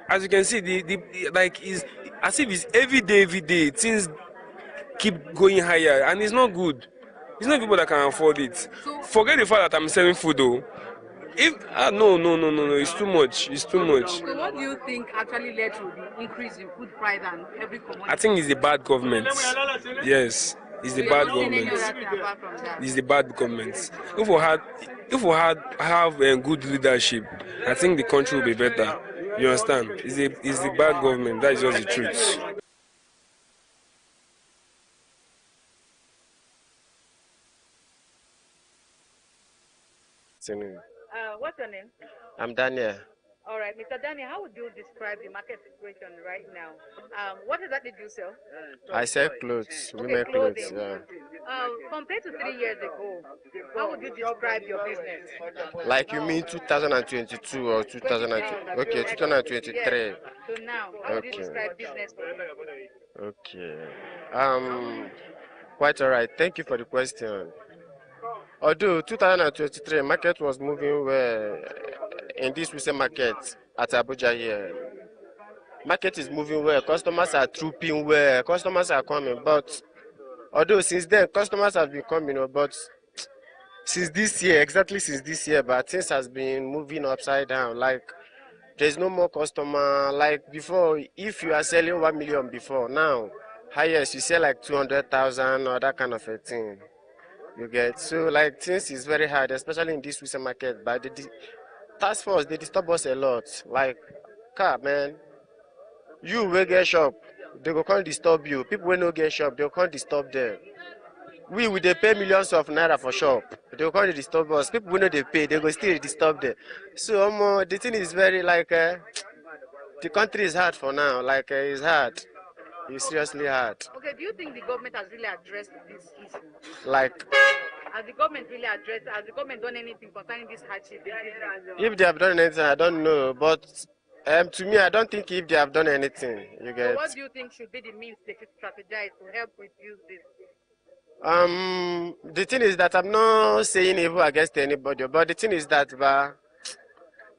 as you can see, is as if it's every day. Things keep going higher, and it's not good. It's not people that can afford it. Forget the fact that I'm selling food though. If no, it's too much. It's too much. So what do you think actually led to the increase in food price and every commodity? I think it's the bad government. Yes, it's the bad government. Apart from that. It's the bad government. If we have good leadership, I think the country will be better. You understand? It's the bad government. That is just the truth. What's your name? I'm Daniel. All right, Mr. Daniel, how would you describe the market situation right now? What exactly do you sell? I sell clothes, women clothes. Clothing. Compared to 3 years ago, how would you describe your business? Like you mean 2022 or 2020? Okay, 2023. Yes. So now, how would you Okay. describe business for you? Okay. Quite all right. Thank you for the question. Although 2023 market was moving well in this recent market at Abuja here. Market is moving well. Customers are trooping well. Customers are coming. But although since then customers have been coming, but since this year, but things has been moving upside down. Like there's no more customer. Like before, if you are selling 1 million before, now highest you sell like 200,000 or that kind of a thing. You get, so like things is very hard, especially in this recent market. But the task force they disturb us a lot. Like car man, you will get shop, they go come disturb you. People wey no get shop, they go come disturb them. We dey pay millions of naira for shop. They go come dey disturb us. People wey no dey pay, they go still disturb them. So the thing is very like the country is hard for now. Like it's hard. It's seriously hard. Okay, do you think the government has really addressed this issue? Like, Has the government really addressed? Has the government done anything concerning this hardship? if they have done anything, I don't know. But to me, I don't think if they have done anything, you So get. what do you think should be the means they should strategize to help reduce this? The thing is that I'm not saying evil against anybody, but the thing is that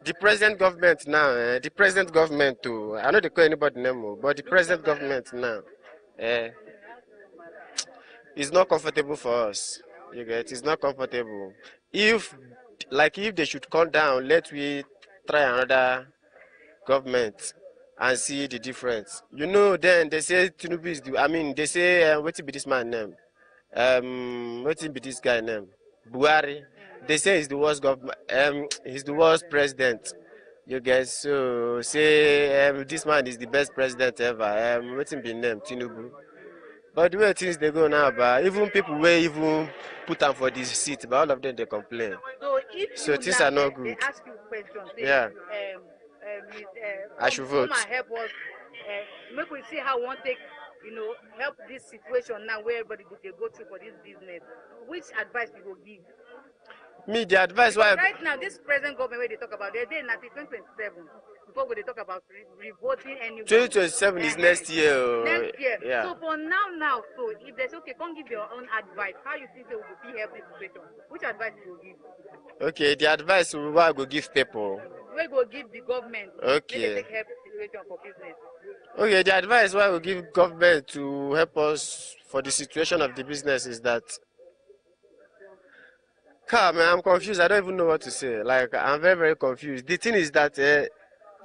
the present government now, the present government too, I know they call anybody name, but the present government now, is not comfortable for us. You get, it's not comfortable. If they should come down, let we try another government and see the difference. You know, then they say Tinubu is they say, what be this man name? What be this guy name? Buhari. They say he's the worst government. He's the worst president. You guys so say this man is the best president ever. What's be name? Tinubu. But the way things they go now, but even people will even put them for this seat, but all of them they complain. So things are not good. They ask you questions. Yeah. I should vote. Come and help us. Make we see how we want take, help this situation now where everybody they go through for this business. Which advice you will give? Me, the advice Because why right now, this present government where they talk about, they're there in 2027. Before they talk about revoting anyway. 2027 is next year. Next year. Yeah. So for now, so if there's okay, come give your own advice. How you think they will be help this situation? Which advice you will give? Okay, the advice why I go give people. We go give the government. Okay. Make they take help the situation for business. Okay, the advice why we give government to help us for the situation of the business is that. Man, I'm confused. I don't even know what to say. Like, I'm very, very confused. The thing is that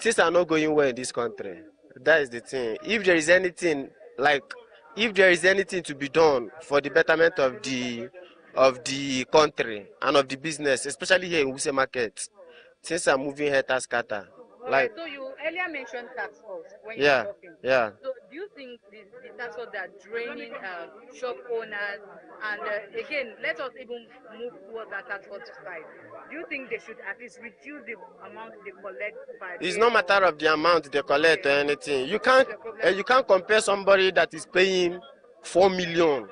things are not going well in this country. That is the thing. If there is anything to be done for the betterment of the country and of the business, especially here in Wuse Market, things are moving helter scatter. Alright, so you earlier mentioned tax force when you were talking. Yeah. So do you think the tax force that are draining shop owners and again, let us even move towards that tax force side. Do you think they should at least reduce the amount they collect by? It's no matter of the amount they collect or anything. You can't compare somebody that is paying 4 million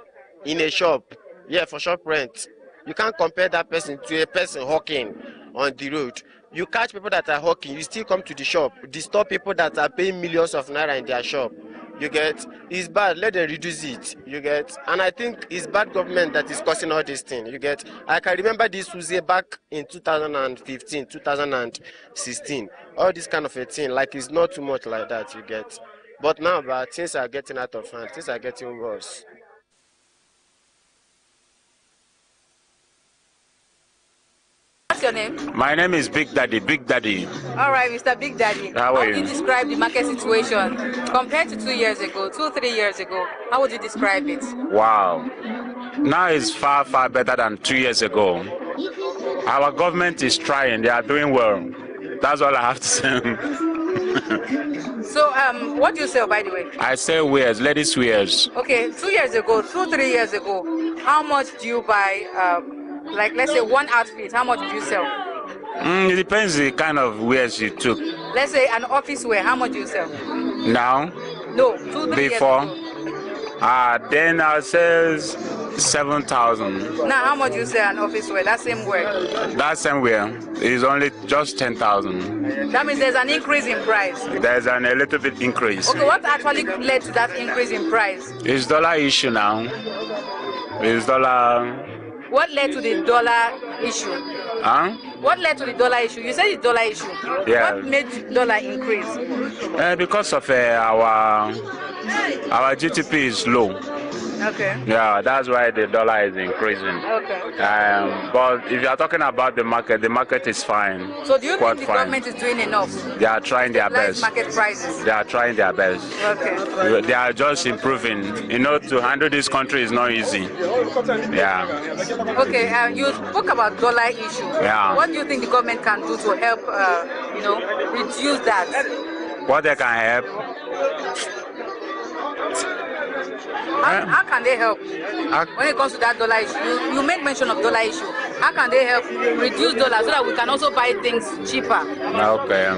in a shop, for shop rent. You can't compare that person to a person hawking on the road. You catch people that are hawking, you still come to the shop, disturb people that are paying millions of naira in their shop. You get, it's bad, let them reduce it. You get, and I think it's bad government that is causing all these things. You get, I can remember this was back in 2015, 2016. All this kind of a thing, like it's not too much like that, you get. But now, things are getting out of hand, things are getting worse. What's your name? My name is Big Daddy. Big Daddy. All right, Mr. Big Daddy. How are would you describe the market situation compared to 2 years ago, 3 years ago? How would you describe it? Wow. Now it's far, far better than 2 years ago. Our government is trying. They are doing well. That's all I have to say. So, what do you sell, by the way? I sell wares, ladies' wares. Okay, 2 years ago, 3 years ago, how much do you buy? Like, let's say one outfit, how much do you sell? It depends the kind of wares you took. Let's say an office wear, how much do you sell? Now? No, 2-3 years before. ago. Then I sell 7,000. Now, how much do you sell an office wear, that same wear? That same wear is only just 10,000. That means there's an increase in price. There's a little bit increase. Okay, what actually led to that increase in price? It's dollar issue now. It's dollar. What led to the dollar issue? Huh? What led to the dollar issue? You said the dollar issue. Yeah. What made dollar increase? Because of our GDP is low. Okay. Yeah, that's why the dollar is increasing. Okay. But if you are talking about the market is fine. So do you Quite think the fine. government is doing enough? They are trying their best. Market prices. They are trying their best. Okay. They are just improving. To handle this country is not easy. Yeah. Okay, you spoke about dollar issue. Yeah. What do you think the government can do to help, reduce that? What they can help? How can they help when it comes to that dollar issue? You made mention of dollar issue. How can they help reduce dollar so that we can also buy things cheaper? Okay.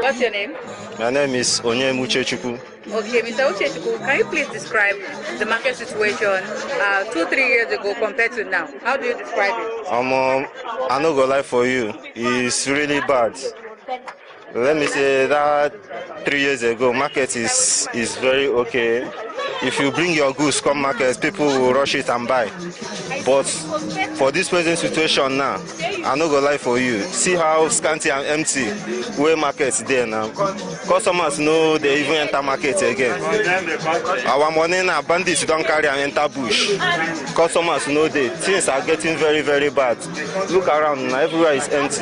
What's your name? My name is Onyem Uchechukwu. Okay, Mr. Uchechukwu, can you please describe the market situation 2-3 years ago compared to now? How do you describe it? I no go lie for you. It's really bad. Let me say that 3 years ago, market is very okay. If you bring your goods come market, people will rush it and buy. But for this present situation now, I no go lie for you. See how scanty and empty where markets there now. Customers know they even enter market again. Our money now, bandits don't carry and enter bush. Customers know they things are getting very, very bad. Look around now, everywhere is empty.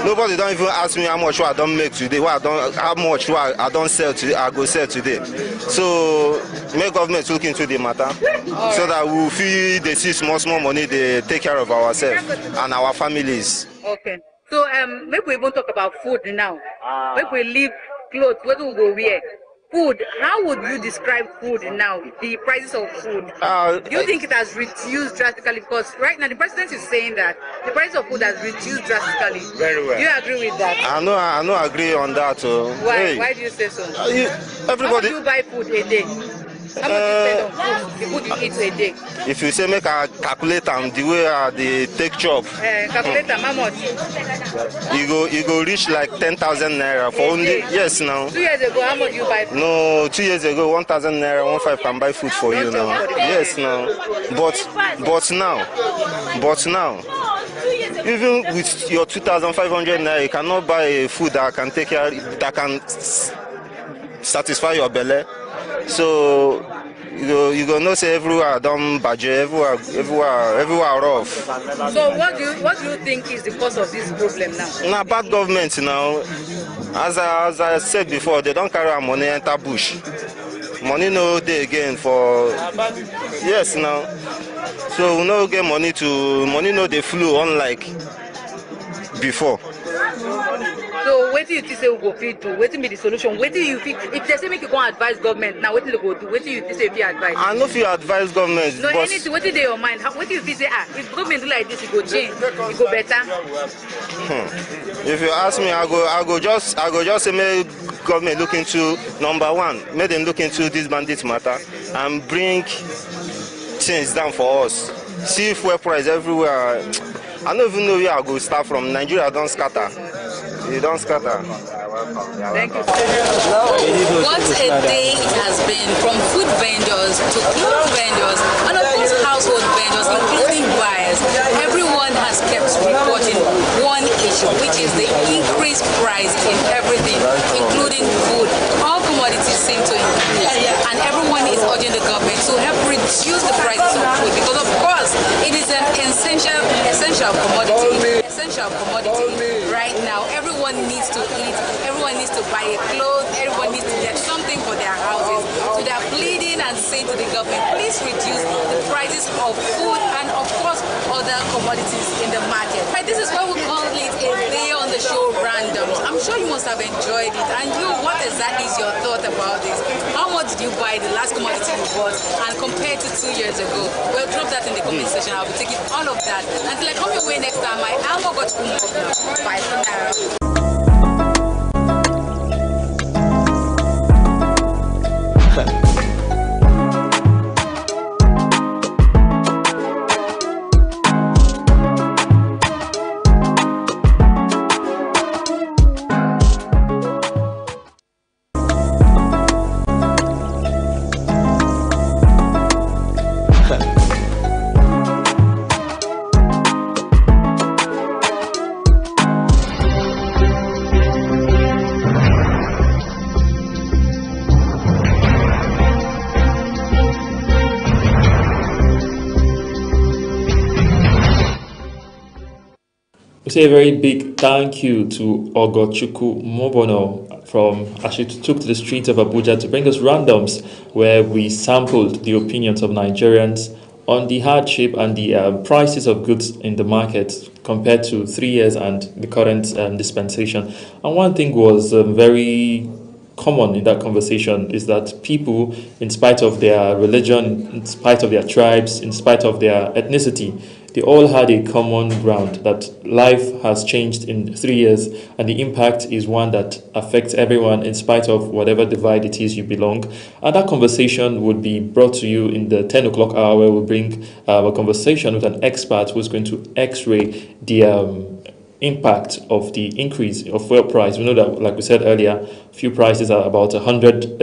Nobody don't even ask me how much I don't make today, how much I don't sell today, I go sell today. So make government look into the matter so that we feel they see small money, they take care of ourselves and our families. Okay. So maybe we won't talk about food now. Maybe we leave clothes, where do we go wear? Food, how would you describe food now, the prices of food? Do you think it has reduced drastically? Because right now the president is saying that the price of food has reduced drastically. Very well. Do you agree with that? I know agree on that. Why? Hey. Why do you say so? Everybody. How do you buy food a day? How much you spend on food, the food you eat a day? If you say make a calculate them the way they take chop. Calculate them, how much? You go reach like 10,000 naira for only yes now. 2 years ago, how much you buy food? No, 2 years ago 1,000 naira, 1,500 can buy food for you now. Yes now. But now, even with your 2,500 naira, you cannot buy a food that can take care, that can satisfy your belly. So you go know say everywhere don't budget, everywhere rough. So what do you think is the cause of this problem now? Now bad government now. As I said before, they don't carry our money enter bush. Money no day again for yes now. So we no get money no they flew unlike before. So what do you think say we go fit do? What be the solution? What do you think if they say make you go advise government now? What do you go do? What do you think say be advise? I know if you advise government. No anything. What is in your mind? What do you think say if government do like this, it go change, it go better? If you ask me, I go just say make government look into number one, make them look into this bandit matter and bring things down for us. See fuel price everywhere. I don't even know where I go start from. Nigeria don't scatter. You don't scatter. Thank you. What a day it has been, from food vendors to clothes vendors and of course household vendors, including buyers. Everyone has kept reporting one issue, which is the increased price in everything, including food. All commodities seem to increase, and everyone is urging the government to help reduce the prices of food, because of course it is an essential commodity right now. Everyone needs to eat, everyone needs to buy a clothes, everyone needs to get something for their houses. So they are pleading and saying to the government, please reduce the prices of food and of course other commodities in the market. Right, this is what we call it a day on the show randoms. I'm sure you must have enjoyed it. And you, what exactly is your thought about this? How much did you buy the last commodity you bought and compared to 2 years ago? Well, drop that in the comment section. I'll be taking all of that. Until I come your way next time, I am going to bye for now. Say a very big thank you to Ogochukwu Mobono as she took to the streets of Abuja to bring us randoms where we sampled the opinions of Nigerians on the hardship and the prices of goods in the market compared to 3 years and the current dispensation. And one thing was very common in that conversation is that people, in spite of their religion, in spite of their tribes, in spite of their ethnicity, they all had a common ground that life has changed in 3 years, and the impact is one that affects everyone in spite of whatever divide it is you belong. And that conversation would be brought to you in the 10 o'clock hour, where we'll bring a conversation with an expert who's going to x-ray the impact of the increase of fuel price. We know that, like we said earlier, fuel prices are about 1,400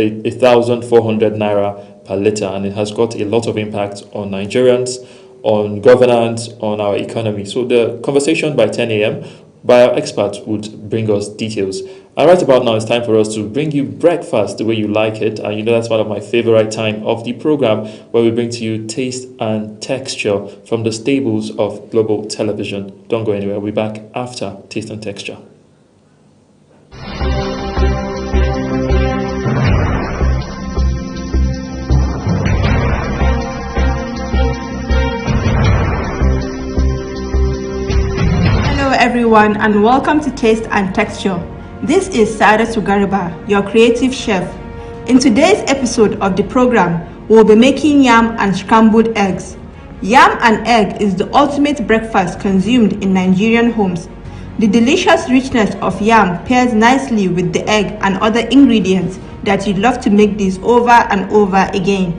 naira per litre, and it has got a lot of impact on Nigerians, on governance, on our economy. So the conversation by 10 a.m. by our expert would bring us details. And right about now, it's time for us to bring you breakfast the way you like it. And you know that's one of my favorite time of the program, where we bring to you taste and texture from the stables of Global Television. Don't go anywhere. We'll be back after Taste and Texture. Everyone, and welcome to Taste and Texture. This is Saadatu Garba, your creative chef. In today's episode of the program, we'll be making yam and scrambled eggs. Yam and egg is the ultimate breakfast consumed in Nigerian homes. The delicious richness of yam pairs nicely with the egg and other ingredients that you'd love to make this over and over again.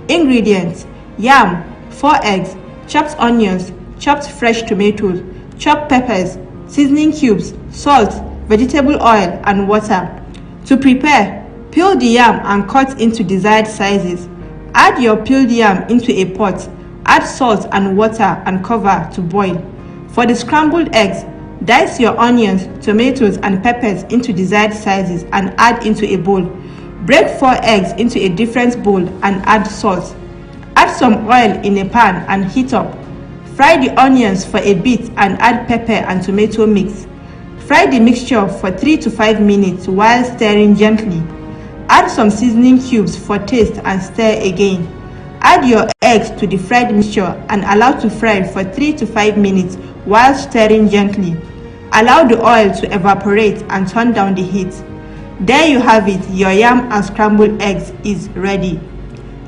Ingredients: yam, 4 eggs, chopped onions, chopped fresh tomatoes, chopped peppers, seasoning cubes, salt, vegetable oil, and water. To prepare, peel the yam and cut into desired sizes. Add your peeled yam into a pot. Add salt and water and cover to boil. For the scrambled eggs, dice your onions, tomatoes, and peppers into desired sizes and add into a bowl. Break 4 eggs into a different bowl and add salt. Add some oil in a pan and heat up. Fry the onions for a bit and add pepper and tomato mix. Fry the mixture for 3 to 5 minutes while stirring gently. Add some seasoning cubes for taste and stir again. Add your eggs to the fried mixture and allow to fry for 3 to 5 minutes while stirring gently. Allow the oil to evaporate and turn down the heat. There you have it, your yam and scrambled eggs is ready.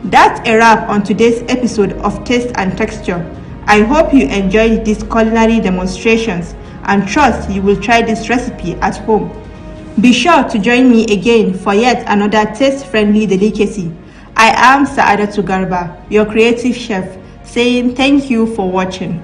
That's a wrap on today's episode of Taste and Texture. I hope you enjoyed these culinary demonstrations and trust you will try this recipe at home. Be sure to join me again for yet another taste-friendly delicacy. I am Saadatu Garba, your creative chef, saying thank you for watching.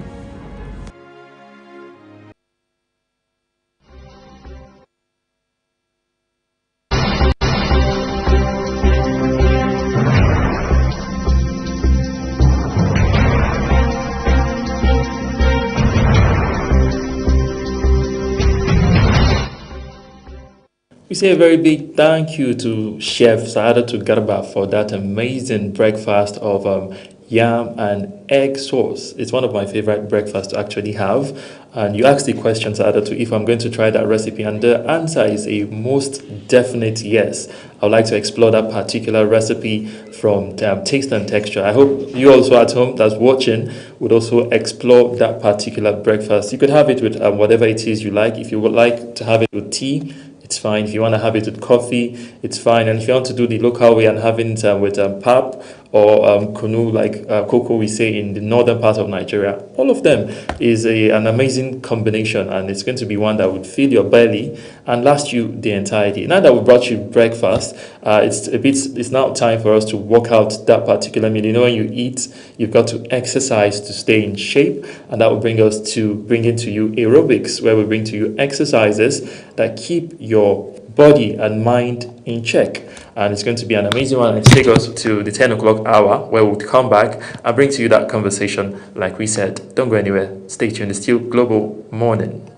We say a very big thank you to Chef Saadatu Garba for that amazing breakfast of yam and egg sauce. It's one of my favorite breakfasts to actually have. And you asked the question, Saadatu, if I'm going to try that recipe, and the answer is a most definite yes. I would like to explore that particular recipe from Taste and Texture. I hope you also at home that's watching would also explore that particular breakfast. You could have it with whatever it is you like. If you would like to have it with tea, it's fine. If you want to have it with coffee, it's fine. And if you want to do the local way and having it with pap or kunu, like cocoa we say in the northern part of Nigeria, all of them is an amazing combination, and it's going to be one that would fill your belly and last you the entire day. Now that we brought you breakfast, it's now time for us to work out that particular meal. You know, when you eat, you've got to exercise to stay in shape, and that will bring into you aerobics, where we bring to you exercises that keep your body and mind in check. And it's going to be an amazing one, and it's take us to the 10 o'clock hour, where we'll come back and bring to you that conversation like we said. Don't go anywhere. Stay tuned. It's still Global Morning.